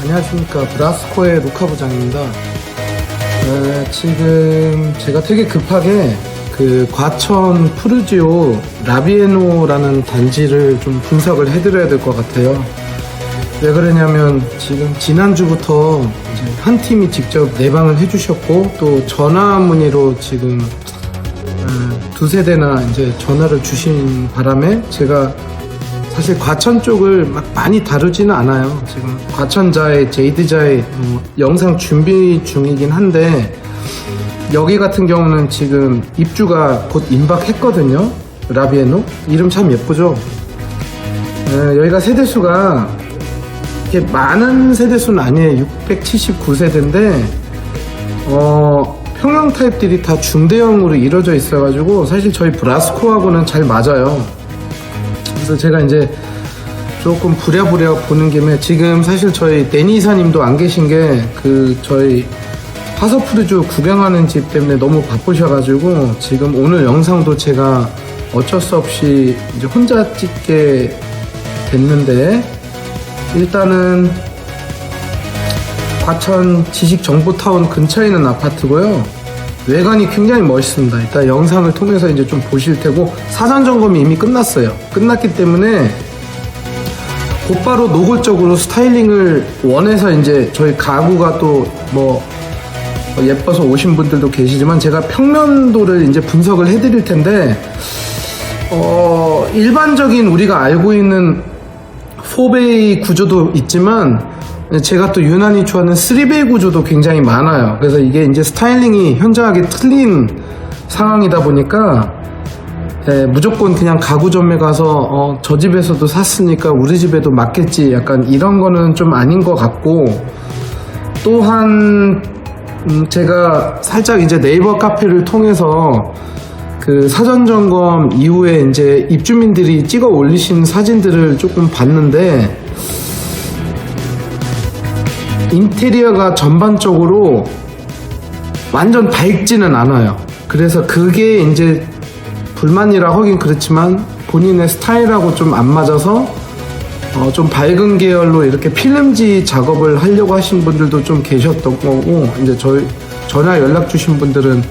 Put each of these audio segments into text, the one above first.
안녕하십니까. 브라스코의 루카 부장입니다. 지금 제가 되게 급하게 그 과천 푸르지오 라비에노라는 단지를 좀 분석을 해드려야 될 것 같아요. 왜 그러냐면 지금 지난주부터 이제 한 팀이 직접 내방을 해주셨고 또 전화 문의로 지금 두세 대나 이제 전화를 주신 바람에 제가 사실 과천 쪽을 막 많이 다루지는 않아요. 지금 과천자의 제이드자의 영상 준비 중이긴 한데 여기 같은 경우는 지금 입주가 곧 임박했거든요. 라비에노 이름 참 예쁘죠. 여기가 세대수가 이렇게 많은 세대수는 아니에요. 679세대인데 평형 타입들이 다 중대형으로 이루어져 있어가지고 사실 저희 브라스코하고는 잘 맞아요. 그래서 제가 이제 조금 부랴부랴 보는 김에 지금 사실 저희 데니 이사님도 안 계신 게 그 저희 하서푸르주 구경하는 집 때문에 너무 바쁘셔가지고 지금 오늘 영상도 제가 어쩔 수 없이 이제 혼자 찍게 됐는데 일단은 과천 지식정보타운 근처에 있는 아파트고요. 외관이 굉장히 멋있습니다. 일단 영상을 통해서 이제 좀 보실 테고 사전 점검이 이미 끝났어요. 끝났기 때문에 곧바로 노골적으로 스타일링을 원해서 이제 저희 가구가 또 뭐 예뻐서 오신 분들도 계시지만 제가 평면도를 이제 분석을 해드릴 텐데 일반적인 우리가 알고 있는 4베이 구조도 있지만 제가 또 유난히 좋아하는 3베이 구조도 굉장히 많아요. 그래서 이게 이제 스타일링이 현저하게 틀린 상황이다 보니까 무조건 그냥 가구점에 가서 저 집에서도 샀으니까 우리 집에도 맞겠지 약간 이런 거는 좀 아닌 것 같고 또한 제가 살짝 이제 네이버 카페를 통해서 그 사전 점검 이후에 이제 입주민들이 찍어 올리신 사진들을 조금 봤는데 인테리어가 전반적으로 완전 밝지는 않아요. 그래서 그게 이제 불만이라 하긴 그렇지만 본인의 스타일하고 좀 안 맞아서 좀 밝은 계열로 이렇게 필름지 작업을 하려고 하신 분들도 좀 계셨던 거고 이제 전화 연락 주신 분들은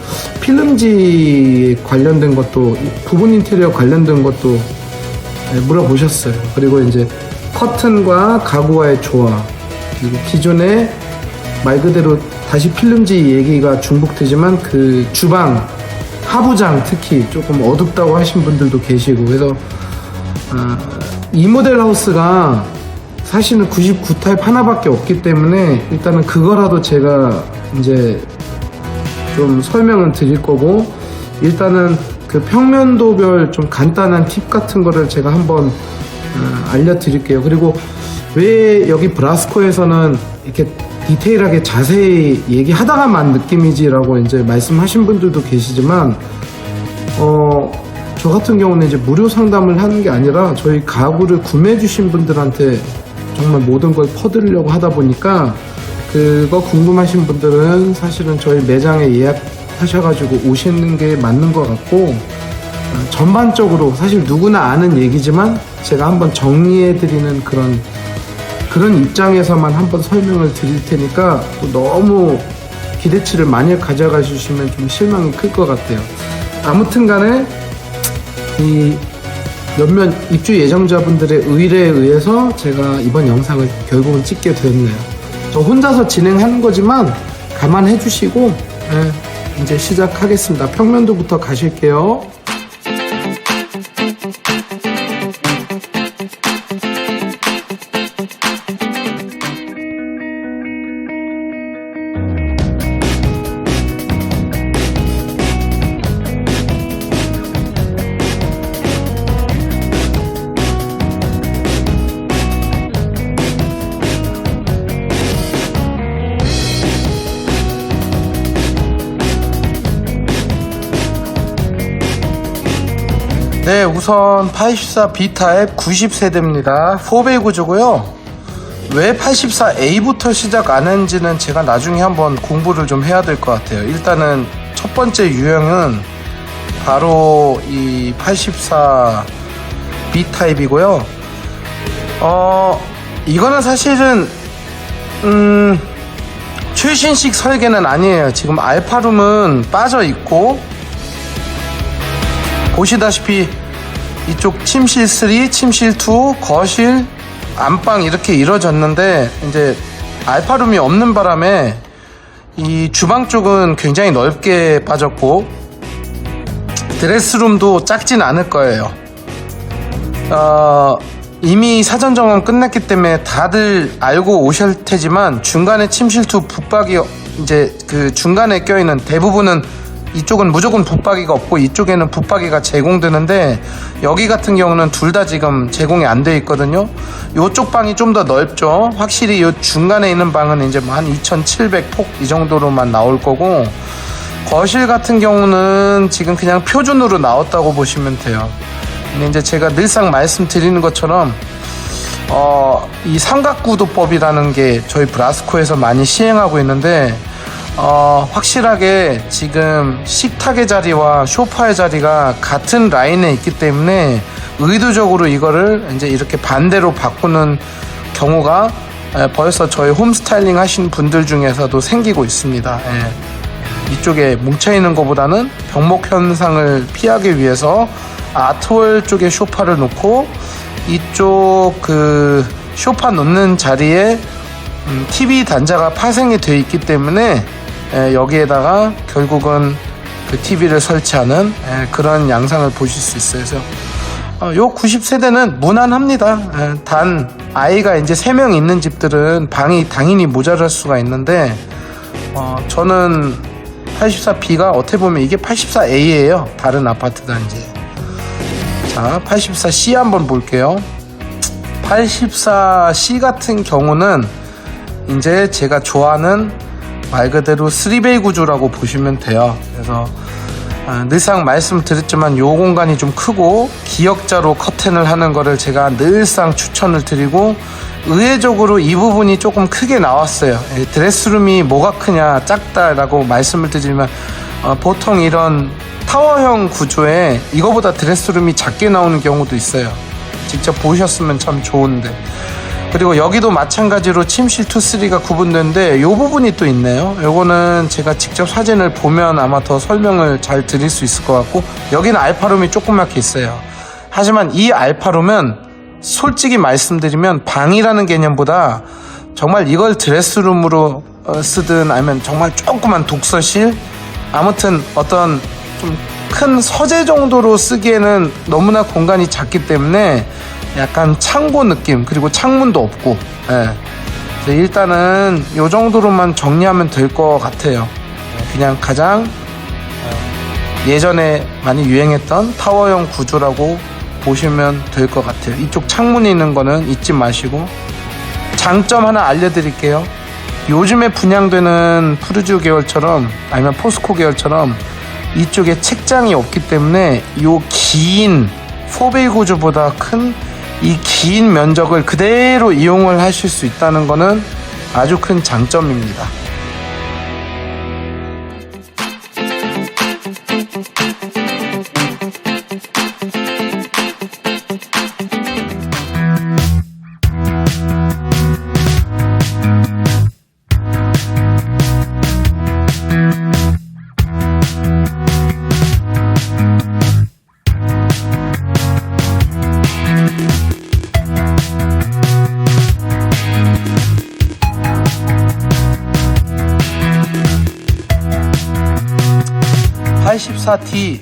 필름지 관련된 것도 부분 인테리어 관련된 것도 물어보셨어요. 그리고 이제 커튼과 가구와의 조화 그리고 기존에 말 그대로 다시 필름지 얘기가 중복되지만 그 주방 하부장 특히 조금 어둡다고 하신 분들도 계시고 그래서 이 모델 하우스가 사실은 99타입 하나밖에 없기 때문에 일단은 그거라도 제가 이제 좀 설명을 드릴 거고 일단은 그 평면도별 좀 간단한 팁 같은 거를 제가 한번 알려드릴게요. 그리고 왜 여기 브라스코에서는 이렇게 디테일하게 자세히 얘기하다가만 느낌이지라고 이제 말씀하신 분들도 계시지만 저 같은 경우는 이제 무료 상담을 하는 게 아니라 저희 가구를 구매해 주신 분들한테 정말 모든 걸 퍼드리려고 하다 보니까 그거 궁금하신 분들은 사실은 저희 매장에 예약하셔가지고 오시는 게 맞는 것 같고 전반적으로 사실 누구나 아는 얘기지만 제가 한번 정리해 드리는 그런 입장에서만 한번 설명을 드릴 테니까 또 너무 기대치를 많이 가져가 주시면 좀 실망이 클 것 같아요. 아무튼 간에 이 몇몇 입주 예정자분들의 의뢰에 의해서 제가 이번 영상을 결국은 찍게 됐네요. 저 혼자서 진행하는 거지만 감안해 주시고 이제 시작하겠습니다. 평면도부터 가실게요. 네, 우선 84 B타입 90세대입니다. 4베이 구조고요. 왜 84A부터 시작 안 했는지는 제가 나중에 한번 공부를 좀 해야 될 것 같아요. 일단은 첫 번째 유형은 바로 이 84 B타입이고요. 이거는 사실은 최신식 설계는 아니에요. 지금 알파룸은 빠져 있고, 보시다시피 이쪽 침실 3, 침실 2, 거실, 안방 이렇게 이루어졌는데, 이제 알파룸이 없는 바람에 이 주방 쪽은 굉장히 넓게 빠졌고, 드레스룸도 작진 않을 거예요. 이미 사전 점검 끝났기 때문에 다들 알고 오실 테지만, 중간에 침실2 붙박이, 이제 그 중간에 껴있는 대부분은 이쪽은 무조건 붙박이가 없고 이쪽에는 붙박이가 제공되는데, 여기 같은 경우는 둘 다 지금 제공이 안 돼 있거든요. 요쪽 방이 좀 더 넓죠. 확실히 요 중간에 있는 방은 이제 한 2700폭 이 정도로만 나올 거고, 거실 같은 경우는 지금 그냥 표준으로 나왔다고 보시면 돼요. 근데 이제 제가 늘상 말씀드리는 것처럼 이 삼각구도법이라는 게 저희 브라스코에서 많이 시행하고 있는데, 확실하게 지금 식탁의 자리와 소파의 자리가 같은 라인에 있기 때문에 의도적으로 이거를 이제 이렇게 반대로 바꾸는 경우가 벌써 저희 홈스타일링 하신 분들 중에서도 생기고 있습니다. 이쪽에 뭉쳐있는 것보다는 병목 현상을 피하기 위해서 아트월 쪽에 소파를 놓고, 이쪽 그 소파 놓는 자리에 TV 단자가 파생이 되어 있기 때문에 여기에다가 결국은 그 TV를 설치하는 그런 양상을 보실 수 있어요. 그래서 요 90세대는 무난합니다. 단 아이가 이제 3명 있는 집들은 방이 당연히 모자랄 수가 있는데, 저는 84B가 어떻게 보면 이게 84A예요. 다른 아파트 단지. 자, 84C 한번 볼게요. 84C 같은 경우는 이제 제가 좋아하는 말 그대로 3베이 구조라고 보시면 돼요. 그래서 늘상 말씀드렸지만 요 공간이 좀 크고 기역자로 커튼을 하는 거를 제가 늘상 추천을 드리고, 의외적으로 이 부분이 조금 크게 나왔어요. 드레스룸이 뭐가 크냐, 작다라고 말씀을 드리면 보통 이런 타워형 구조에 이거보다 드레스룸이 작게 나오는 경우도 있어요. 직접 보셨으면 참 좋은데. 그리고 여기도 마찬가지로 침실 2, 3가 구분되는데 요 부분이 또 있네요. 요거는 제가 직접 사진을 보면 아마 더 설명을 잘 드릴 수 있을 것 같고, 여기는 알파룸이 조그맣게 있어요. 하지만 이 알파룸은 솔직히 말씀드리면 방이라는 개념보다 정말 이걸 드레스룸으로 쓰든 아니면 정말 조그만 독서실, 아무튼 어떤 좀 큰 서재 정도로 쓰기에는 너무나 공간이 작기 때문에 약간 창고 느낌, 그리고 창문도 없고, 일단은 이 정도로만 정리하면 될 것 같아요. 그냥 가장 예전에 많이 유행했던 타워형 구조라고 보시면 될 것 같아요. 이쪽 창문이 있는 거는 잊지 마시고. 장점 하나 알려드릴게요. 요즘에 분양되는 푸르지오 계열처럼 아니면 포스코 계열처럼 이쪽에 책장이 없기 때문에 요 긴 4베이 구조보다 큰 이 긴 면적을 그대로 이용을 하실 수 있다는 거는 아주 큰 장점입니다. D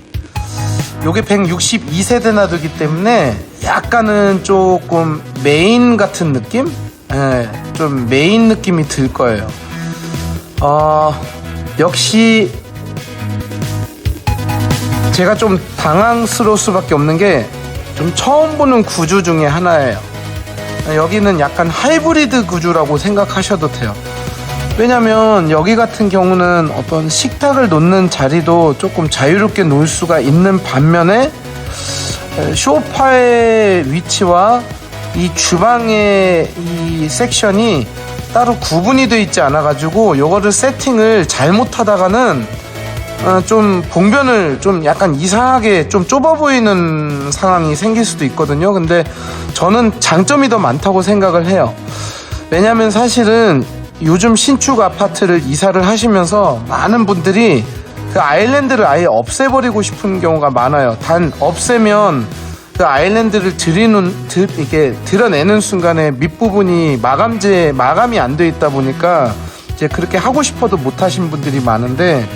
요게 162세대 놔두기 때문에 약간은 조금 메인 같은 느낌? 좀 메인 느낌이 들 거예요. 역시 제가 좀 당황스러울 수밖에 없는 게 좀 처음 보는 구조 중에 하나예요. 여기는 약간 하이브리드 구조라고 생각하셔도 돼요. 왜냐면 여기 같은 경우는 어떤 식탁을 놓는 자리도 조금 자유롭게 놓을 수가 있는 반면에 소파의 위치와 이 주방의 이 섹션이 따로 구분이 되어 있지 않아 가지고 요거를 세팅을 잘못하다가는 좀 봉변을 좀 약간 이상하게 좀 좁아 보이는 상황이 생길 수도 있거든요. 근데 저는 장점이 더 많다고 생각을 해요. 왜냐면 사실은 요즘 신축 아파트를 이사를 하시면서 많은 분들이 그 아일랜드를 아예 없애버리고 싶은 경우가 많아요. 단 없애면 그 아일랜드를 이렇게 드러내는 순간에 밑부분이 마감이 안 돼 있다 보니까 이제 그렇게 하고 싶어도 못 하신 분들이 많은데,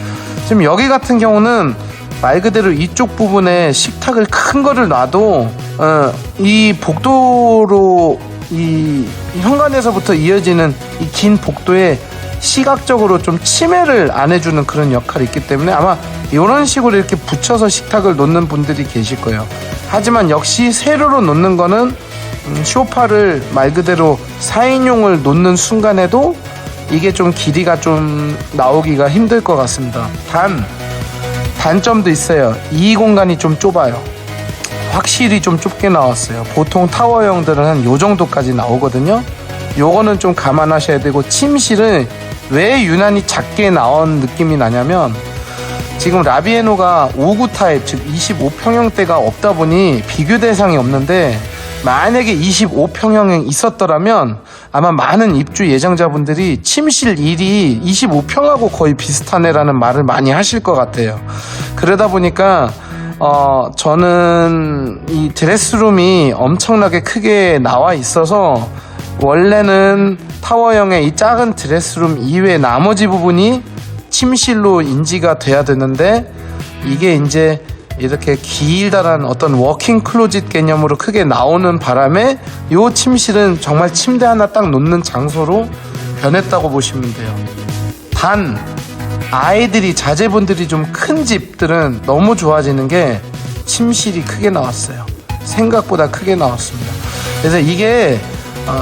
지금 여기 같은 경우는 말 그대로 이쪽 부분에 식탁을 큰 거를 놔도 이 복도로 이 현관에서부터 이어지는 이 긴 복도에 시각적으로 좀 침해를 안 해주는 그런 역할이 있기 때문에 아마 이런 식으로 이렇게 붙여서 식탁을 놓는 분들이 계실 거예요. 하지만 역시 세로로 놓는 거는 소파를 말 그대로 4인용을 놓는 순간에도 이게 좀 길이가 좀 나오기가 힘들 것 같습니다. 단점도 있어요. 이 공간이 좀 좁아요. 확실히 좀 좁게 나왔어요. 보통 타워형들은 한 요 정도까지 나오거든요. 요거는 좀 감안하셔야 되고, 침실은 왜 유난히 작게 나온 느낌이 나냐면, 지금 라비에노가 5구 타입, 즉 25평형대가 없다 보니 비교 대상이 없는데, 만약에 25평형이 있었더라면 아마 많은 입주 예정자분들이 침실 1이 25평하고 거의 비슷하네라는 말을 많이 하실 것 같아요. 그러다 보니까 저는 이 드레스룸이 엄청나게 크게 나와 있어서 원래는 타워형의 이 작은 드레스룸 이외에 나머지 부분이 침실로 인지가 돼야 되는데, 이게 이제 이렇게 길다란 어떤 워킹 클로짓 개념으로 크게 나오는 바람에 이 침실은 정말 침대 하나 딱 놓는 장소로 변했다고 보시면 돼요. 단 아이들이, 자제분들이 좀 큰 집들은 너무 좋아지는 게 침실이 크게 나왔어요. 생각보다 크게 나왔습니다. 그래서 이게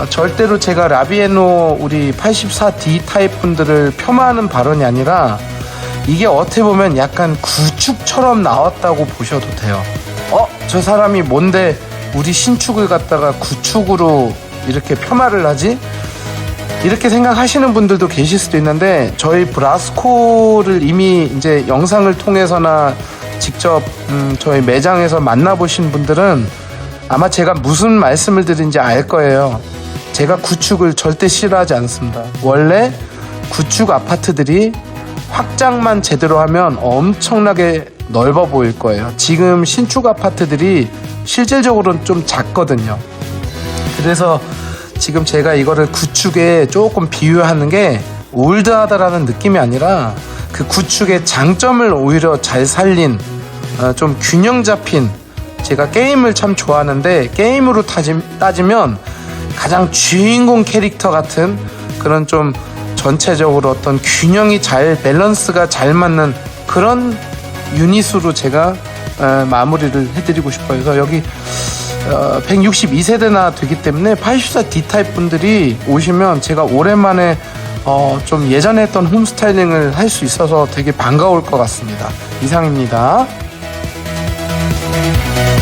절대로 제가 라비에노 우리 84D 타입 분들을 폄하하는 발언이 아니라, 이게 어떻게 보면 약간 구축처럼 나왔다고 보셔도 돼요. 저 사람이 뭔데 우리 신축을 갖다가 구축으로 이렇게 폄하를 하지? 이렇게 생각하시는 분들도 계실 수도 있는데, 저희 브라스코를 이미 이제 영상을 통해서나 직접 저희 매장에서 만나보신 분들은 아마 제가 무슨 말씀을 드린지 알 거예요. 제가 구축을 절대 싫어하지 않습니다. 원래 구축 아파트들이 확장만 제대로 하면 엄청나게 넓어 보일 거예요. 지금 신축 아파트들이 실질적으로는 좀 작거든요. 그래서 지금 제가 이거를 구축에 조금 비유하는 게 올드하다라는 느낌이 아니라, 그 구축의 장점을 오히려 잘 살린 좀 균형 잡힌, 제가 게임을 참 좋아하는데 게임으로 따지면 가장 주인공 캐릭터 같은 그런 좀 전체적으로 어떤 균형이 잘, 밸런스가 잘 맞는 그런 유닛으로 제가 마무리를 해드리고 싶어요. 그래서 여기 162세대나 되기 때문에 84D 타입 분들이 오시면 제가 오랜만에 좀 예전에 했던 홈 스타일링을 할 수 있어서 되게 반가울 것 같습니다. 이상입니다.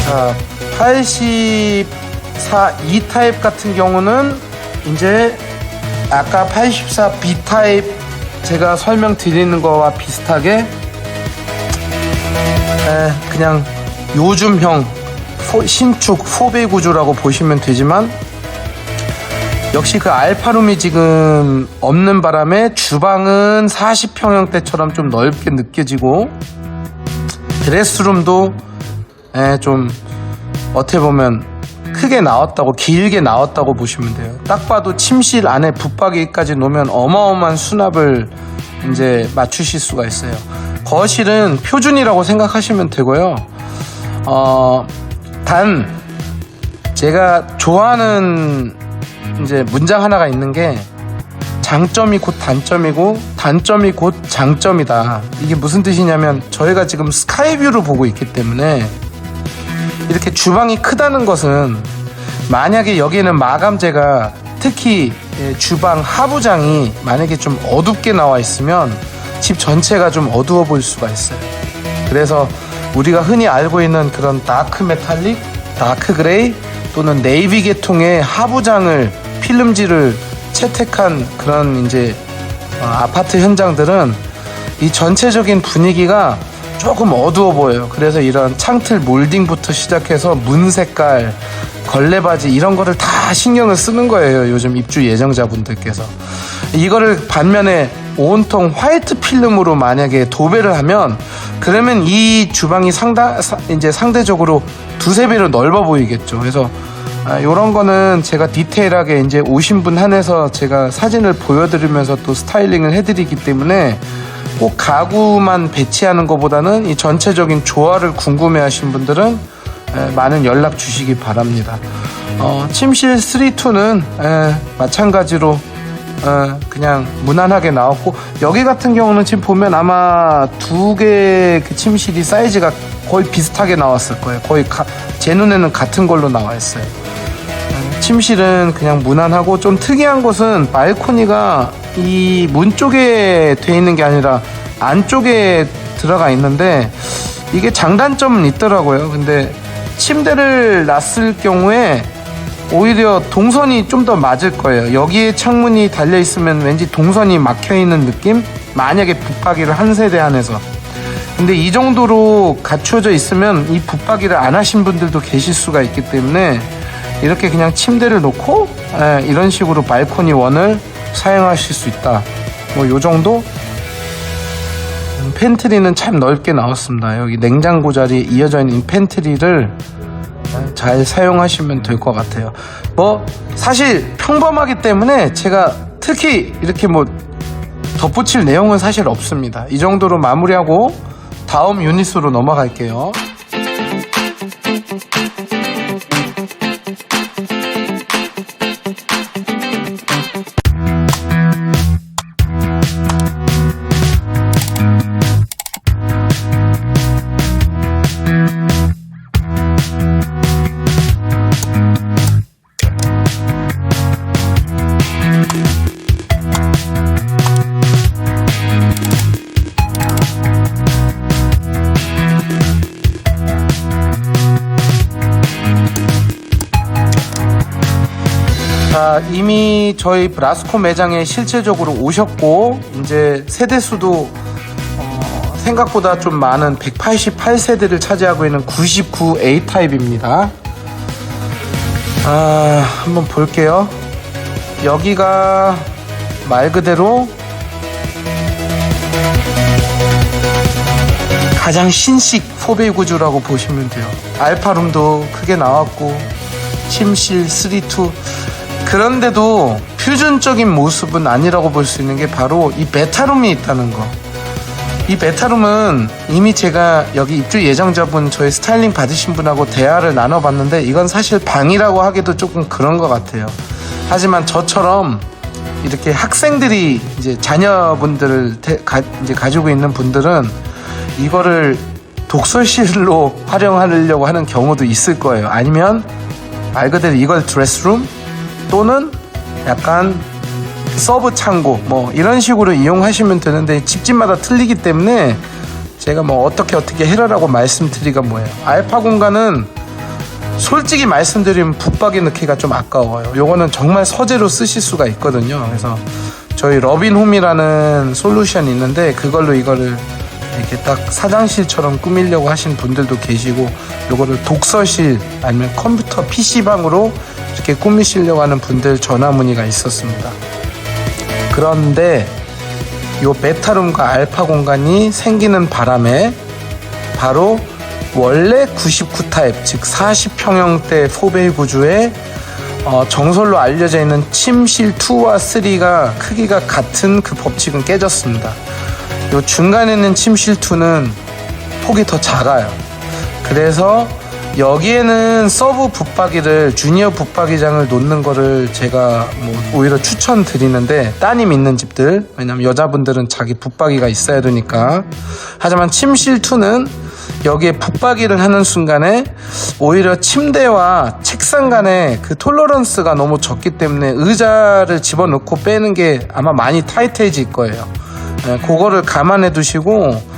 자, 84E 타입 같은 경우는 이제 아까 84B 타입 제가 설명드리는 거와 비슷하게 그냥 요즘형 신축 4배 구조라고 보시면 되지만, 역시 그 알파룸이 지금 없는 바람에 주방은 40평형대처럼 좀 넓게 느껴지고, 드레스룸도 좀 어떻게 보면 크게 나왔다고, 길게 나왔다고 보시면 돼요. 딱 봐도 침실 안에 붙박이까지 놓으면 어마어마한 수납을 이제 맞추실 수가 있어요. 거실은 표준이라고 생각하시면 되고요. 단 제가 좋아하는 이제 문장 하나가 있는 게, 장점이 곧 단점이고 단점이 곧 장점이다. 이게 무슨 뜻이냐면, 저희가 지금 스카이뷰로 보고 있기 때문에 이렇게 주방이 크다는 것은, 만약에 여기에는 마감재가, 특히 주방 하부장이 만약에 좀 어둡게 나와 있으면 집 전체가 좀 어두워 보일 수가 있어요. 그래서 우리가 흔히 알고 있는 그런 다크 메탈릭, 다크 그레이 또는 네이비 계통의 하부장을, 필름지를 채택한 그런 이제 아파트 현장들은 이 전체적인 분위기가 조금 어두워 보여요. 그래서 이런 창틀 몰딩부터 시작해서 문 색깔, 걸레바지 이런 거를 다 신경을 쓰는 거예요. 요즘 입주 예정자분들께서. 이거를 반면에 온통 화이트 필름으로 만약에 도배를 하면, 그러면 이 주방이 이제 상대적으로 두세 배로 넓어 보이겠죠. 그래서 요런 거는 제가 디테일하게 이제 오신 분 한해서 제가 사진을 보여드리면서 또 스타일링을 해드리기 때문에 꼭 가구만 배치하는 것보다는 이 전체적인 조화를 궁금해 하신 분들은 많은 연락 주시기 바랍니다. 침실 3-2는 마찬가지로 그냥 무난하게 나왔고, 여기 같은 경우는 지금 보면 아마 두 개 그 침실이 사이즈가 거의 비슷하게 나왔을 거예요. 거의 제 눈에는 같은 걸로 나와 있어요. 침실은 그냥 무난하고, 좀 특이한 것은 발코니가 이 문 쪽에 돼 있는 게 아니라 안쪽에 들어가 있는데, 이게 장단점은 있더라고요. 근데 침대를 놨을 경우에 오히려 동선이 좀 더 맞을 거예요. 여기에 창문이 달려 있으면 왠지 동선이 막혀 있는 느낌? 만약에 붙박이를 한 세대 안에서. 근데 이 정도로 갖춰져 있으면 이 붙박이를 안 하신 분들도 계실 수가 있기 때문에, 이렇게 그냥 침대를 놓고 이런 식으로 발코니 원을 사용하실 수 있다. 뭐 요 정도? 팬트리는 참 넓게 나왔습니다. 여기 냉장고 자리에 이어져 있는 팬트리를 잘 사용하시면 될 것 같아요. 뭐 사실 평범하기 때문에 제가 특히 이렇게 뭐 덧붙일 내용은 사실 없습니다. 이 정도로 마무리하고 다음 유닛으로 넘어갈게요. 이미 저희 라스코 매장에 실질적으로 오셨고, 이제 세대수도 생각보다 좀 많은 188세대를 차지하고 있는 99A 타입입니다. 한번 볼게요. 여기가 말 그대로 가장 신식 4베이 구조라고 보시면 돼요. 알파룸도 크게 나왔고, 침실 3-2. 그런데도 표준적인 모습은 아니라고 볼 수 있는 게 바로 이 베타룸이 있다는 거. 이 베타룸은 이미 제가 여기 입주 예정자분, 저희 스타일링 받으신 분하고 대화를 나눠봤는데, 이건 사실 방이라고 하기도 조금 그런 것 같아요. 하지만 저처럼 이렇게 학생들이 이제 자녀분들을 이제 가지고 있는 분들은 이거를 독서실로 활용하려고 하는 경우도 있을 거예요. 아니면 말 그대로 이걸 드레스룸 또는 약간 서브 창고 뭐 이런 식으로 이용하시면 되는데, 집집마다 틀리기 때문에 제가 뭐 어떻게 해라라고 말씀드리기가 뭐예요. 알파 공간은 솔직히 말씀드리면 붙박이 넣기가 좀 아까워요. 요거는 정말 서재로 쓰실 수가 있거든요. 그래서 저희 러빈홈이라는 솔루션이 있는데, 그걸로 이거를 이렇게 딱 사장실처럼 꾸미려고 하신 분들도 계시고, 요거를 독서실 아니면 컴퓨터 PC방으로 이렇게 꾸미시려고 하는 분들 전화 문의가 있었습니다. 그런데 요 베타룸과 알파 공간이 생기는 바람에 바로 원래 99 타입, 즉 40평형대 4베이 구조에 정설로 알려져 있는 침실 2와 3가 크기가 같은 그 법칙은 깨졌습니다. 요 중간에 있는 침실 2는 폭이 더 작아요. 그래서 여기에는 서브 붙박이를, 주니어 붙박이장을 놓는 거를 제가 뭐 오히려 추천드리는데, 따님 있는 집들, 왜냐면 여자분들은 자기 붙박이가 있어야 되니까. 하지만 침실 2는 여기에 붙박이를 하는 순간에 오히려 침대와 책상 간의 그 톨러런스가 너무 적기 때문에 의자를 집어넣고 빼는 게 아마 많이 타이트해질 거예요. 그거를 감안해 두시고,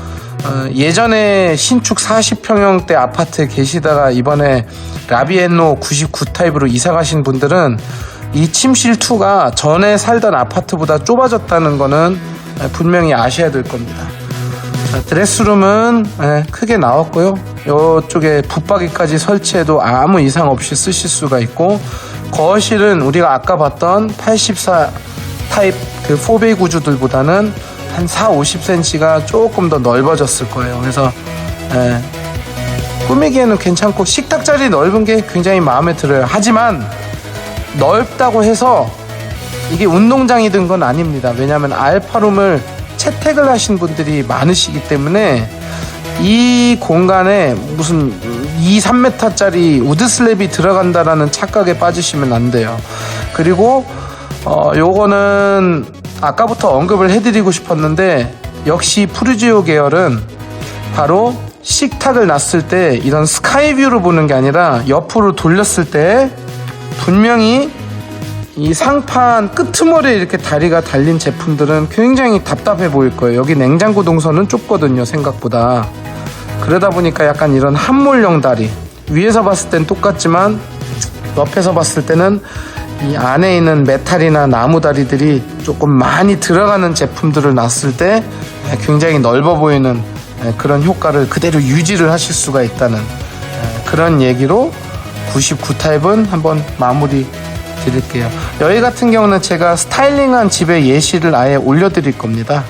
예전에 신축 40평형대 아파트에 계시다가 이번에 라비엔노 99 타입으로 이사 가신 분들은 이 침실 2가 전에 살던 아파트보다 좁아졌다는 거는 분명히 아셔야 될 겁니다. 드레스룸은 크게 나왔고요. 이쪽에 붙박이까지 설치해도 아무 이상 없이 쓰실 수가 있고, 거실은 우리가 아까 봤던 84 타입 그 4베이 구조들보다는 한 4-50cm가 조금 더 넓어졌을 거예요. 그래서 꾸미기에는 괜찮고 식탁 자리 넓은 게 굉장히 마음에 들어요. 하지만 넓다고 해서 이게 운동장이 된 건 아닙니다. 왜냐하면 알파룸을 채택을 하신 분들이 많으시기 때문에 이 공간에 무슨 2-3m짜리 우드슬랩이 들어간다라는 착각에 빠지시면 안 돼요. 그리고 요거는 아까부터 언급을 해드리고 싶었는데, 역시 푸르지오 계열은 바로 식탁을 놨을 때 이런 스카이뷰를 보는 게 아니라 옆으로 돌렸을 때 분명히 이 상판 끄트머리에 이렇게 다리가 달린 제품들은 굉장히 답답해 보일 거예요. 여기 냉장고 동선은 좁거든요, 생각보다. 그러다 보니까 약간 이런 함몰형 다리, 위에서 봤을 땐 똑같지만 옆에서 봤을 때는 이 안에 있는 메탈이나 나무 다리들이 조금 많이 들어가는 제품들을 놨을 때 굉장히 넓어 보이는 그런 효과를 그대로 유지를 하실 수가 있다는 그런 얘기로 99 타입은 한번 마무리 드릴게요. 여기 같은 경우는 제가 스타일링한 집의 예시를 아예 올려드릴 겁니다.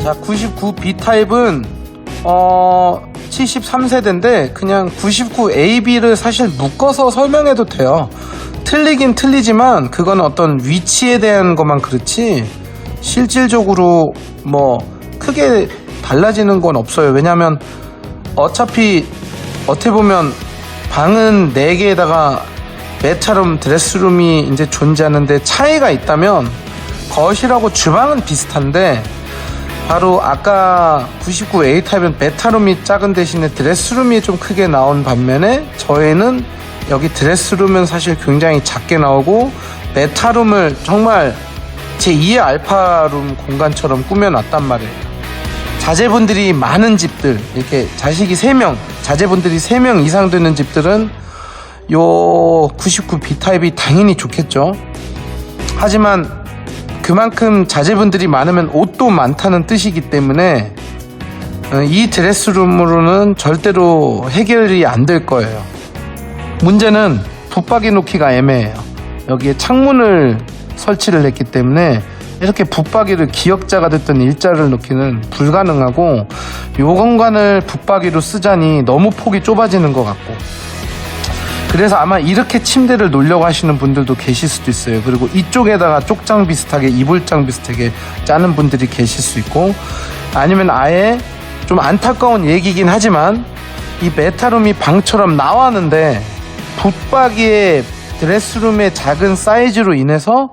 자, 99 B타입은 73세대인데 그냥 99AB를 사실 묶어서 설명해도 돼요. 틀리긴 틀리지만 그건 어떤 위치에 대한 것만 그렇지 실질적으로 뭐 크게 달라지는 건 없어요. 왜냐면 어차피 어떻게 보면 방은 4개에다가 메타룸, 드레스룸이 이제 존재하는데 차이가 있다면 거실하고 주방은 비슷한데, 바로 아까 99A 타입은 베타룸이 작은 대신에 드레스룸이 좀 크게 나온 반면에 저희는 여기 드레스룸은 사실 굉장히 작게 나오고 베타룸을 정말 제2의 알파룸 공간처럼 꾸며놨단 말이에요. 자제분들이 많은 집들, 이렇게 자식이 3명, 자제분들이 3명 이상 되는 집들은 요 99B 타입이 당연히 좋겠죠. 하지만 그만큼 자제분들이 많으면 옷도 많다는 뜻이기 때문에 이 드레스룸으로는 절대로 해결이 안 될 거예요. 문제는 붙박이 놓기가 애매해요. 여기에 창문을 설치를 했기 때문에 이렇게 붙박이를 기역자가 됐든 일자를 놓기는 불가능하고, 요 공간을 붙박이로 쓰자니 너무 폭이 좁아지는 것 같고, 그래서 아마 이렇게 침대를 놓으려고 하시는 분들도 계실 수도 있어요. 그리고 이쪽에다가 쪽장 비슷하게, 이불장 비슷하게 짜는 분들이 계실 수 있고, 아니면 아예 좀 안타까운 얘기긴 하지만 이 메타룸이 방처럼 나왔는데 붙박이의 드레스룸의 작은 사이즈로 인해서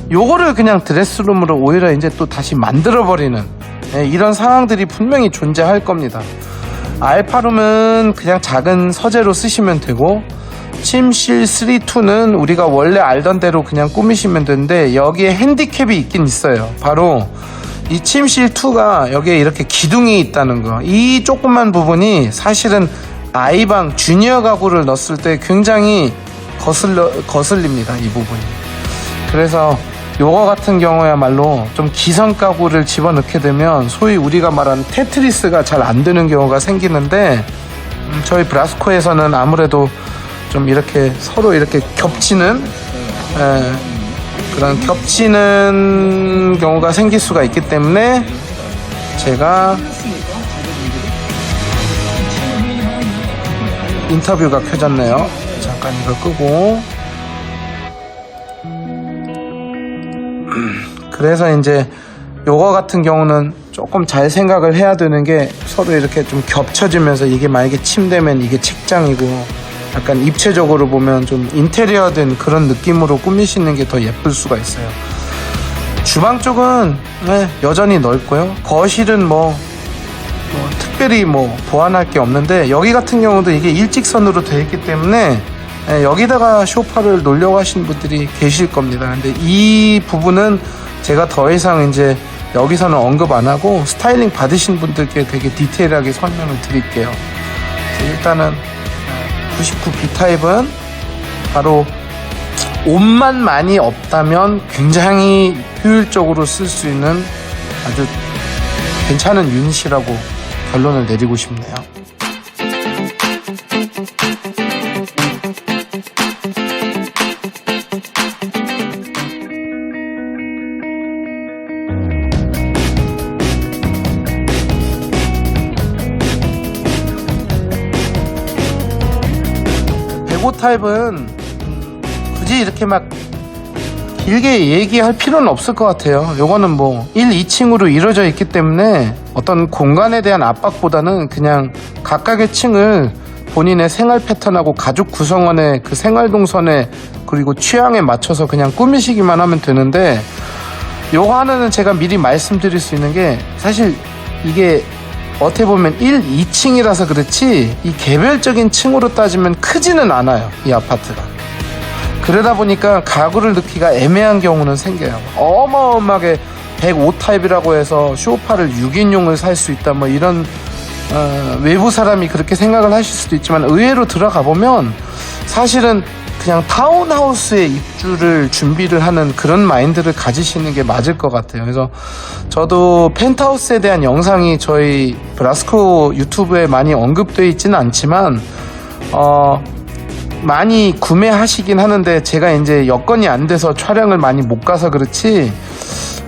요거를 그냥 드레스룸으로 오히려 이제 또 다시 만들어버리는 이런 상황들이 분명히 존재할 겁니다. 알파룸은 그냥 작은 서재로 쓰시면 되고, 침실 3-2는 우리가 원래 알던 대로 그냥 꾸미시면 되는데, 여기에 핸디캡이 있긴 있어요. 바로 이 침실 2가 여기에 이렇게 기둥이 있다는 거. 이 조그만 부분이 사실은 아이방 주니어 가구를 넣었을 때 굉장히 거슬립니다, 이 부분이. 그래서 요거 같은 경우야말로 좀 기성 가구를 집어넣게 되면 소위 우리가 말하는 테트리스가 잘 안 되는 경우가 생기는데, 저희 브라스코에서는 아무래도 좀 이렇게 서로 이렇게 겹치는 그런 겹치는 경우가 생길 수가 있기 때문에 제가 인터뷰가 켜졌네요. 잠깐 이걸 끄고. 그래서 이제 요거 같은 경우는 조금 잘 생각을 해야 되는 게, 서로 이렇게 좀 겹쳐지면서 이게 만약에 침대면 이게 책장이고, 약간 입체적으로 보면 좀 인테리어된 그런 느낌으로 꾸미시는 게 더 예쁠 수가 있어요. 주방 쪽은 여전히 넓고요. 거실은 뭐 특별히 보완할 게 없는데, 여기 같은 경우도 이게 일직선으로 되어 있기 때문에 여기다가 소파를 놓으려고 하시는 분들이 계실 겁니다. 근데 이 부분은 제가 더 이상 이제 여기서는 언급 안 하고 스타일링 받으신 분들께 되게 디테일하게 설명을 드릴게요. 일단은 99B 타입은 바로 옷만 많이 없다면 굉장히 효율적으로 쓸 수 있는 아주 괜찮은 유닛이라고 결론을 내리고 싶네요. 타입은 굳이 이렇게 막 길게 얘기할 필요는 없을 것 같아요. 요거는 뭐 1, 2층으로 이루어져 있기 때문에 어떤 공간에 대한 압박보다는 그냥 각각의 층을 본인의 생활 패턴하고 가족 구성원의 그 생활 동선에 그리고 취향에 맞춰서 그냥 꾸미시기만 하면 되는데, 요거 하나는 제가 미리 말씀드릴 수 있는 게, 사실 이게 어떻게 보면 1, 2층이라서 그렇지 이 개별적인 층으로 따지면 크지는 않아요, 이 아파트가. 그러다 보니까 가구를 넣기가 애매한 경우는 생겨요. 어마어마하게 105 타입이라고 해서 소파를 6인용을 살 수 있다, 뭐 이런 외부 사람이 그렇게 생각을 하실 수도 있지만, 의외로 들어가 보면 사실은 그냥 타운하우스에 입주를 준비를 하는 그런 마인드를 가지시는 게 맞을 것 같아요. 그래서 저도 펜트하우스에 대한 영상이 저희 브라스코 유튜브에 많이 언급되어 있지는 않지만 많이 구매하시긴 하는데, 제가 이제 여건이 안 돼서 촬영을 많이 못 가서 그렇지,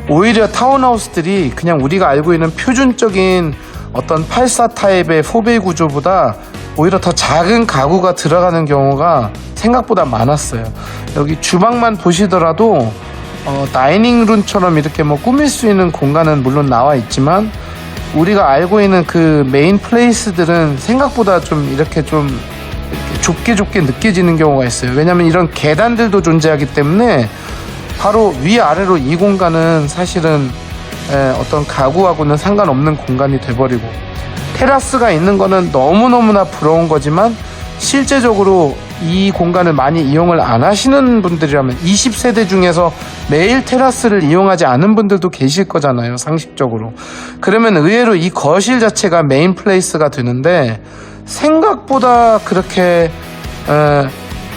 오히려 타운하우스들이 그냥 우리가 알고 있는 표준적인 어떤 84 타입의 4베이 구조보다 오히려 더 작은 가구가 들어가는 경우가 생각보다 많았어요. 여기 주방만 보시더라도 다이닝룸처럼 이렇게 뭐 꾸밀 수 있는 공간은 물론 나와 있지만, 우리가 알고 있는 그 메인 플레이스들은 생각보다 좀 이렇게 좁게 느껴지는 경우가 있어요. 왜냐면 이런 계단들도 존재하기 때문에 바로 위아래로 이 공간은 사실은 어떤 가구하고는 상관없는 공간이 돼버리고, 테라스가 있는 거는 너무너무나 부러운 거지만 실제적으로 이 공간을 많이 이용을 안 하시는 분들이라면, 20세대 중에서 매일 테라스를 이용하지 않은 분들도 계실 거잖아요, 상식적으로. 그러면 의외로 이 거실 자체가 메인 플레이스가 되는데, 생각보다 그렇게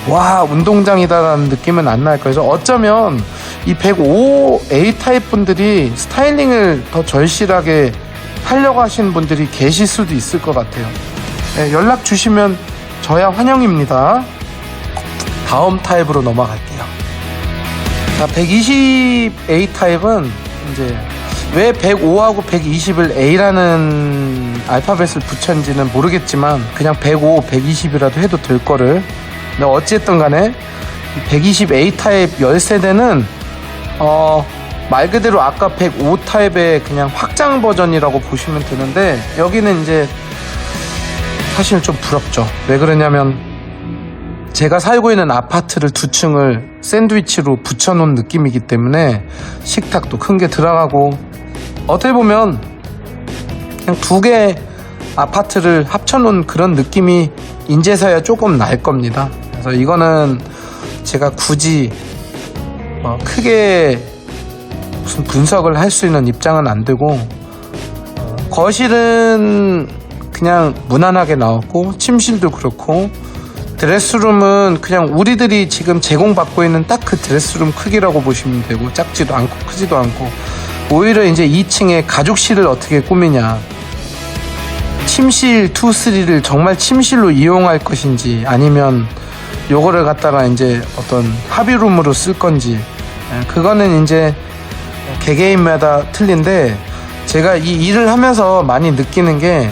와 운동장이다라는 느낌은 안 날 거예요. 그래서 어쩌면 이 105A 타입 분들이 스타일링을 더 절실하게 하려고 하시는 분들이 계실 수도 있을 것 같아요. 연락 주시면 저야 환영입니다. 다음 타입으로 넘어갈게요. 자, 120A 타입은 이제 왜 105하고 120을 A라는 알파벳을 붙였는지는 모르겠지만 그냥 105, 120이라도 해도 될 거를. 근데 어찌됐든 간에 120A 타입 10세대는 말 그대로 아까 105 타입의 그냥 확장 버전이라고 보시면 되는데, 여기는 이제 사실 좀 부럽죠. 왜 그러냐면 제가 살고 있는 아파트를 2층을 샌드위치로 붙여놓은 느낌이기 때문에 식탁도 큰 게 들어가고, 어떻게 보면 그냥 2개 아파트를 합쳐놓은 그런 느낌이 인제서야 조금 날 겁니다. 그래서 이거는 제가 굳이 크게 무슨 분석을 할 수 있는 입장은 안 되고, 거실은 그냥 무난하게 나왔고, 침실도 그렇고, 드레스룸은 그냥 우리들이 지금 제공받고 있는 딱 그 드레스룸 크기라고 보시면 되고, 작지도 않고 크지도 않고, 오히려 이제 2층에 가족실을 어떻게 꾸미냐, 침실 2, 3를 정말 침실로 이용할 것인지, 아니면 요거를 갖다가 이제 어떤 합의룸으로 쓸 건지, 그거는 이제 개개인마다 틀린데, 제가 이 일을 하면서 많이 느끼는 게,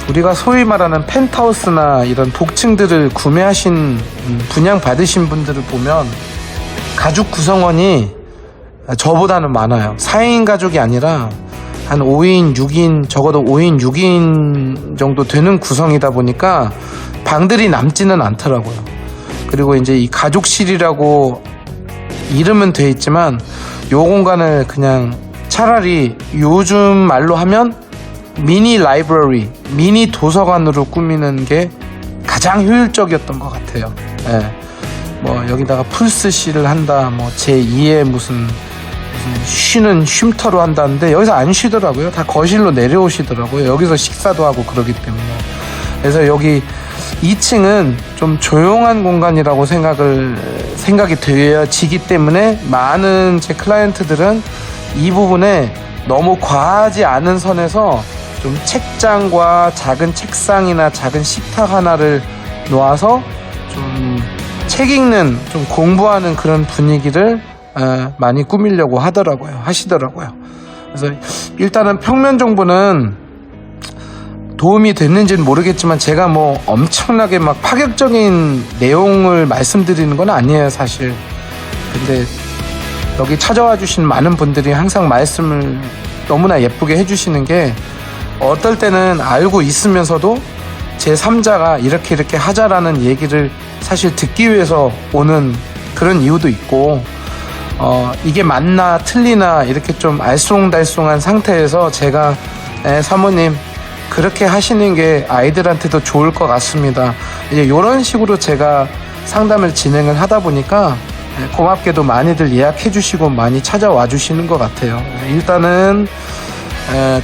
우리가 소위 말하는 펜트하우스나 이런 독층들을 구매하신 분양 받으신 분들을 보면 가족 구성원이 저보다는 많아요. 4인 가족이 아니라 한 5인, 6인, 적어도 5인, 6인 정도 되는 구성이다 보니까 방들이 남지는 않더라고요. 그리고 이제 이 가족실이라고 이름은 돼 있지만 요 공간을 그냥 차라리 요즘 말로 하면 미니 라이브러리, 미니 도서관으로 꾸미는 게 가장 효율적이었던 것 같아요. 뭐 여기다가 풀스시를 한다, 뭐 제2의 무슨 쉬는 쉼터로 한다는데 여기서 안 쉬더라고요. 다 거실로 내려오시더라고요. 여기서 식사도 하고 그러기 때문에. 그래서 여기 2층은 좀 조용한 공간이라고 생각이 되어지기 때문에 많은 제 클라이언트들은 이 부분에 너무 과하지 않은 선에서 좀 책장과 작은 책상이나 작은 식탁 하나를 놓아서 좀 책 읽는, 좀 공부하는 그런 분위기를 많이 꾸미려고 하시더라고요. 그래서 일단은 평면 정보는 도움이 됐는지는 모르겠지만 제가 뭐 엄청나게 막 파격적인 내용을 말씀드리는 건 아니에요, 사실. 근데 여기 찾아와 주신 많은 분들이 항상 말씀을 너무나 예쁘게 해주시는 게, 어떨 때는 알고 있으면서도 제3자가 이렇게 하자라는 얘기를 사실 듣기 위해서 오는 그런 이유도 있고, 이게 맞나 틀리나 이렇게 좀 알쏭달쏭한 상태에서 제가 사모님 그렇게 하시는 게 아이들한테도 좋을 것 같습니다, 이제 이런 식으로 제가 상담을 진행을 하다 보니까 고맙게도 많이들 예약해 주시고 많이 찾아와 주시는 것 같아요. 일단은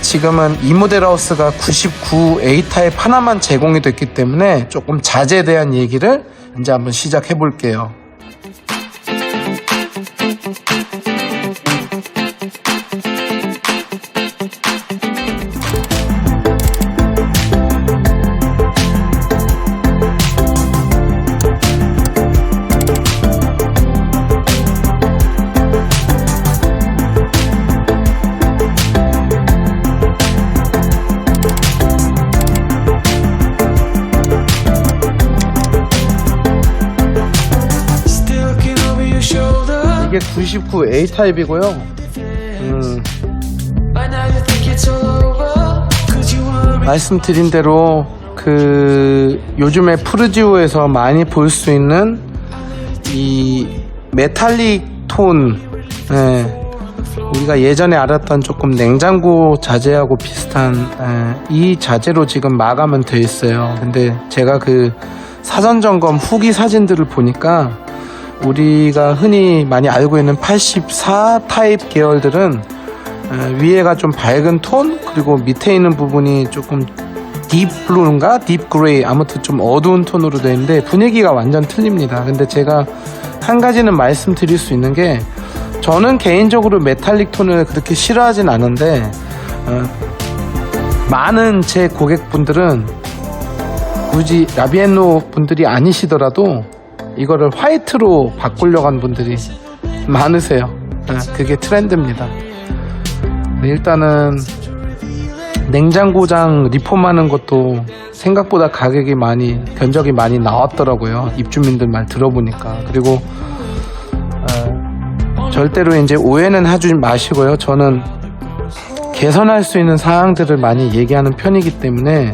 지금은 이 모델 하우스가 99 A타입 하나만 제공이 됐기 때문에 조금 자재에 대한 얘기를 이제 한번 시작해 볼게요. 이게 99 A 타입이고요. 말씀드린 대로 요즘에 푸르지오에서 많이 볼 수 있는 이 메탈릭 톤, 우리가 예전에 알았던 조금 냉장고 자재하고 비슷한 이 자재로 지금 마감은 되어 있어요. 근데 제가 사전 점검 후기 사진들을 보니까 우리가 흔히 많이 알고 있는 84 타입 계열들은 위에가 좀 밝은 톤, 그리고 밑에 있는 부분이 조금 딥 블루인가 딥 그레이, 아무튼 좀 어두운 톤으로 되어 있는데 분위기가 완전 틀립니다. 근데 제가 한 가지는 말씀드릴 수 있는 게, 저는 개인적으로 메탈릭 톤을 그렇게 싫어하진 않은데 많은 제 고객분들은 굳이 라비엔노 분들이 아니시더라도 이거를 화이트로 바꾸려고 한 분들이 많으세요. 그게 트렌드입니다. 일단은 냉장고장 리폼하는 것도 생각보다 가격이 견적이 많이 나왔더라고요, 입주민들 말 들어보니까. 그리고 절대로 이제 오해는 하지 마시고요, 저는 개선할 수 있는 사항들을 많이 얘기하는 편이기 때문에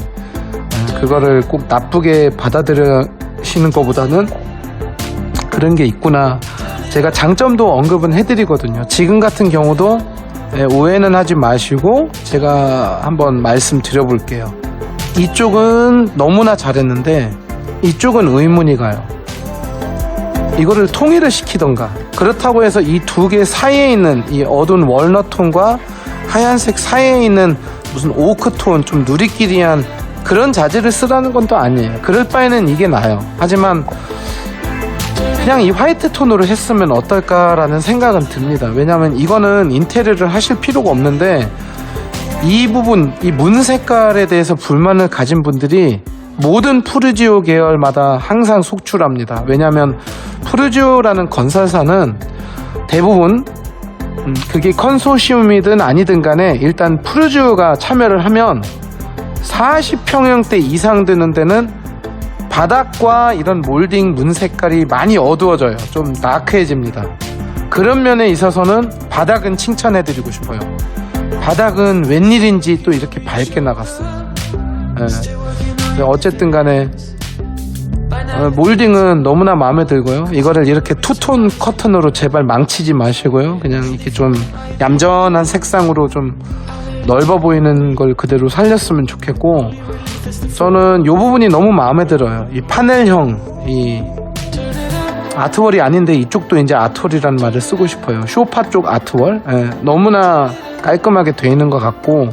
그거를 꼭 나쁘게 받아들이시는 것보다는 그런 게 있구나, 제가 장점도 언급은 해드리거든요. 지금 같은 경우도 오해는 하지 마시고 제가 한번 말씀드려 볼게요. 이쪽은 너무나 잘했는데 이쪽은 의문이 가요. 이거를 통일을 시키던가, 그렇다고 해서 이 두 개 사이에 있는 이 어두운 월넛 톤과 하얀색 사이에 있는 무슨 오크 톤, 좀 누리끼리한 그런 자재를 쓰라는 건 또 아니에요. 그럴 바에는 이게 나아요. 하지만 그냥 이 화이트 톤으로 했으면 어떨까라는 생각은 듭니다. 왜냐하면 이거는 인테리어를 하실 필요가 없는데, 이 부분, 이 문 색깔에 대해서 불만을 가진 분들이 모든 푸르지오 계열마다 항상 속출합니다. 왜냐하면 푸르지오라는 건설사는 대부분 그게 컨소시엄이든 아니든 간에 일단 푸르지오가 참여를 하면 40평형대 이상 되는 데는 바닥과 이런 몰딩 문 색깔이 많이 어두워져요. 좀 다크해집니다. 그런 면에 있어서는 바닥은 칭찬해드리고 싶어요. 바닥은 웬일인지 또 이렇게 밝게 나갔어요. 어쨌든 간에 몰딩은 너무나 마음에 들고요. 이거를 이렇게 투톤 커튼으로 제발 망치지 마시고요. 그냥 이렇게 좀 얌전한 색상으로 좀 넓어 보이는 걸 그대로 살렸으면 좋겠고, 저는 이 부분이 너무 마음에 들어요. 이 파넬형, 이 아트월이 아닌데 이쪽도 이제 아트월이라는 말을 쓰고 싶어요. 쇼파 쪽 아트월, 너무나 깔끔하게 돼 있는 것 같고.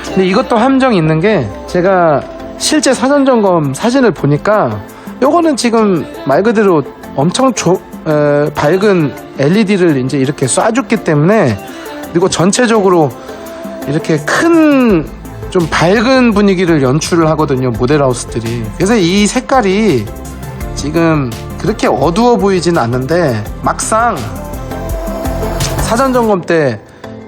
근데 이것도 함정이 있는 게, 제가 실제 사전점검 사진을 보니까 요거는 지금 말 그대로 엄청 밝은 LED를 이제 이렇게 쏴줬기 때문에, 그리고 전체적으로 이렇게 큰 좀 밝은 분위기를 연출을 하거든요, 모델하우스들이. 그래서 이 색깔이 지금 그렇게 어두워 보이진 않는데, 막상 사전점검 때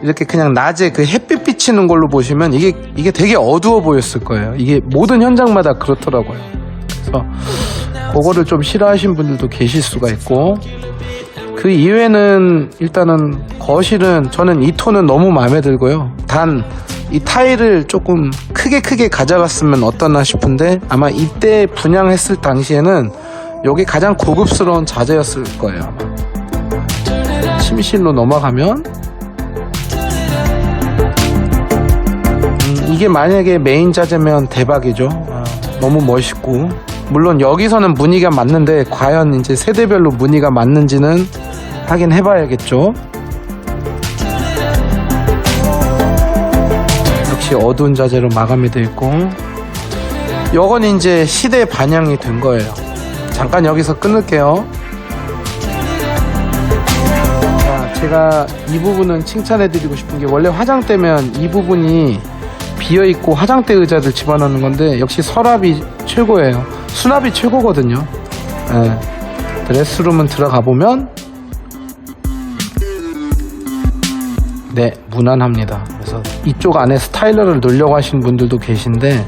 이렇게 그냥 낮에 그 햇빛 비치는 걸로 보시면 이게 되게 어두워 보였을 거예요. 이게 모든 현장마다 그렇더라고요. 그래서 그거를 좀 싫어하시는 분들도 계실 수가 있고, 그 이외에는 일단은 거실은 저는 이 톤은 너무 마음에 들고요. 단 이 타일을 조금 크게 가져갔으면 어떠나 싶은데, 아마 이때 분양했을 당시에는 이게 가장 고급스러운 자재였을 거예요, 아마. 침실로 넘어가면 이게 만약에 메인 자재면 대박이죠. 너무 멋있고, 물론 여기서는 무늬가 맞는데 과연 이제 세대별로 무늬가 맞는지는 확인해 봐야겠죠. 역시 어두운 자재로 마감이 되어 있고, 요건 이제 시대 반영이 된 거예요. 잠깐 여기서 끊을게요. 자, 제가 이 부분은 칭찬해 드리고 싶은 게, 원래 화장대면 이 부분이 비어있고 화장대 의자를 집어넣는 건데, 역시 서랍이 최고예요. 수납이 최고거든요. 네. 드레스룸은 들어가 보면 네, 무난합니다. 그래서 이쪽 안에 스타일러를 놓으려고 하시는 분들도 계신데,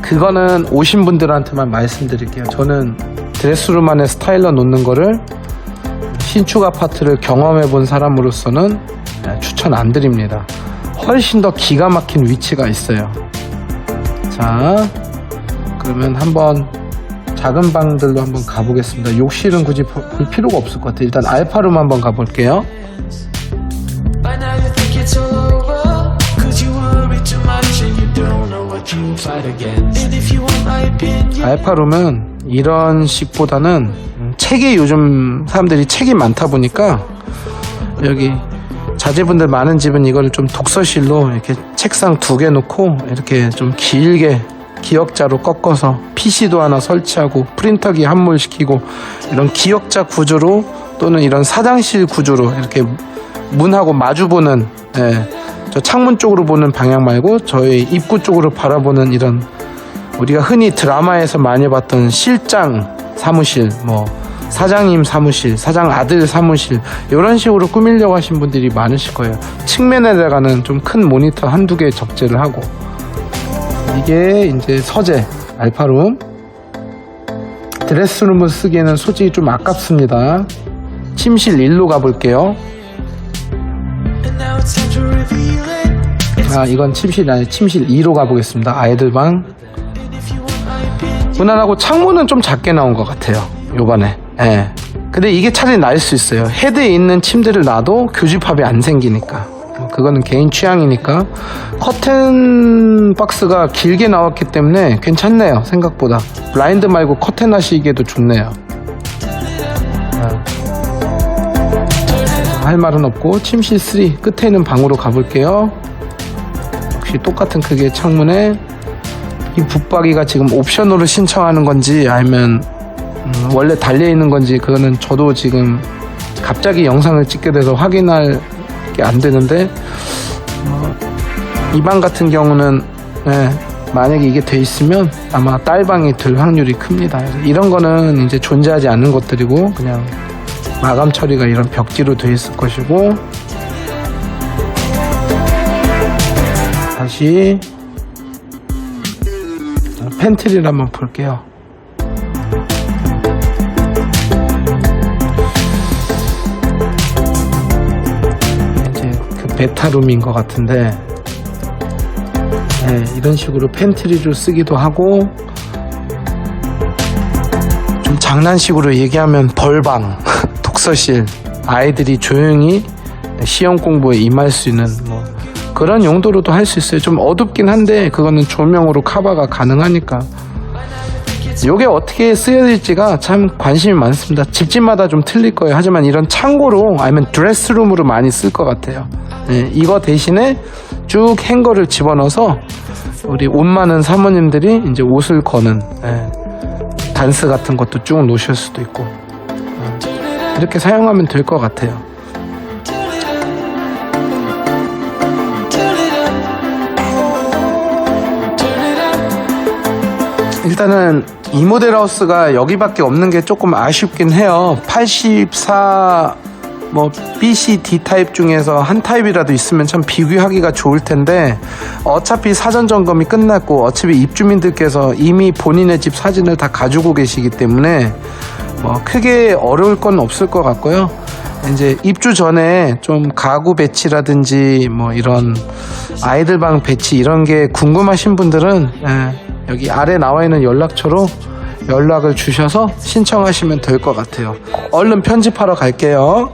그거는 오신 분들한테만 말씀드릴게요. 저는 드레스룸 안에 스타일러 놓는 거를 신축 아파트를 경험해 본 사람으로서는 추천 안 드립니다. 훨씬 더 기가 막힌 위치가 있어요. 자, 그러면 한번 작은 방들로 한번 가보겠습니다. 욕실은 굳이 볼 필요가 없을 것 같아요. 일단 알파룸 한번 가볼게요. 알파룸은 이런 식보다는 책이, 요즘 사람들이 책이 많다 보니까 여기 자제분들 많은 집은 이걸 좀 독서실로 이렇게 책상 2개 놓고 이렇게 좀 길게 기역자로 꺾어서 PC도 하나 설치하고 프린터기 함몰시키고, 이런 기역자 구조로 또는 이런 사장실 구조로 이렇게 문하고 마주보는, 저 창문 쪽으로 보는 방향 말고 저희 입구 쪽으로 바라보는, 이런 우리가 흔히 드라마에서 많이 봤던 실장 사무실, 뭐 사장님 사무실, 사장 아들 사무실, 이런 식으로 꾸미려고 하신 분들이 많으실 거예요. 측면에다가는 좀 큰 모니터 한두 개 적재를 하고. 이게 이제 서재 알파룸. 드레스룸을 쓰기에는 솔직히 좀 아깝습니다. 침실 1로 가볼게요. 이건 침실이 아니라 침실 2로 가보겠습니다. 아이들 방. 무난하고 창문은 좀 작게 나온 것 같아요, 요번에. 근데 이게 차라리 나을 수 있어요. 헤드에 있는 침대를 놔도 교집합이 안 생기니까. 그거는 개인 취향이니까. 커튼 박스가 길게 나왔기 때문에 괜찮네요, 생각보다. 블라인드 말고 커튼 하시기에도 좋네요. 할 말은 없고, 침실 3 끝에 있는 방으로 가볼게요. 역시 똑같은 크기의 창문에, 이 붙박이가 지금 옵션으로 신청하는 건지 아니면 원래 달려있는 건지, 그거는 저도 지금 갑자기 영상을 찍게 돼서 확인할 게 안 되는데, 이 방 같은 경우는 만약에 이게 돼 있으면 아마 딸방이 될 확률이 큽니다. 이런 거는 이제 존재하지 않는 것들이고, 그냥 마감 처리가 이런 벽지로 돼 있을 것이고. 다시 팬트리를 한번 볼게요. 이제 그 베타룸인 것 같은데, 이런 식으로 팬트리를 쓰기도 하고, 좀 장난식으로 얘기하면 벌방, 독서실, 아이들이 조용히 시험 공부에 임할 수 있는 뭐 그런 용도로도 할 수 있어요. 좀 어둡긴 한데 그거는 조명으로 커버가 가능하니까. 요게 어떻게 쓰여질지가 참 관심이 많습니다. 집집마다 좀 틀릴 거예요. 하지만 이런 창고로 아니면 드레스룸으로 많이 쓸 것 같아요. 이거 대신에 쭉 행거를 집어넣어서 우리 옷 많은 사모님들이 이제 옷을 거는 단스 같은 것도 쭉 놓으실 수도 있고 이렇게 사용하면 될 것 같아요. 일단은 이 모델 하우스가 여기밖에 없는 게 조금 아쉽긴 해요. 84 뭐 B, C, D 타입 중에서 한 타입이라도 있으면 참 비교하기가 좋을 텐데 어차피 사전 점검이 끝났고 어차피 입주민들께서 이미 본인의 집 사진을 다 가지고 계시기 때문에 뭐 크게 어려울 건 없을 것 같고요. 이제 입주 전에 좀 가구 배치라든지 뭐 이런 아이들 방 배치 이런 게 궁금하신 분들은 여기 아래 나와 있는 연락처로 연락을 주셔서 신청하시면 될 것 같아요. 얼른 편집하러 갈게요.